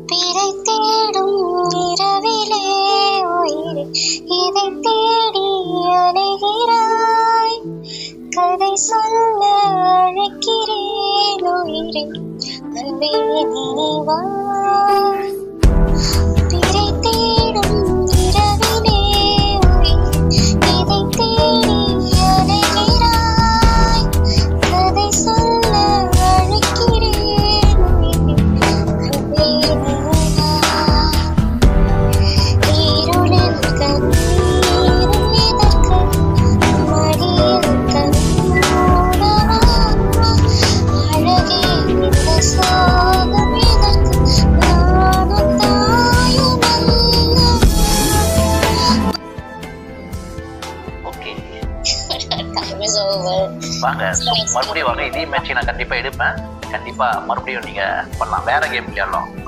பிறை தேடும் இரவிலே உயிரே இதை தேடி அலைகிறாய். கதை சொல்ல அழைக்கிறேன் உயிரே அன்பே நினைவா. பிறை தேடும் இரவிலே உயிரே இதை தேடி அலைகிறாய். கதை சொல்ல அழைக்கிறேன் உயிரே அன்பே நினைவா. இருளில் கண்ணீரும் எதற்கு மடியில் கண்ணூடவா. அழகே இந்த சோகம் எதற்கு நானும் தாயும் அல்லவா. Okay, Time is over. வாங்க மறுபடியும் வாங்க. இதே மேட்ச் நான் கண்டிப்பா எடுப்பேன். கண்டிப்பா மறுபடியும் நீங்க பண்ணலாம். வேற கேம் விளையாடலாம்.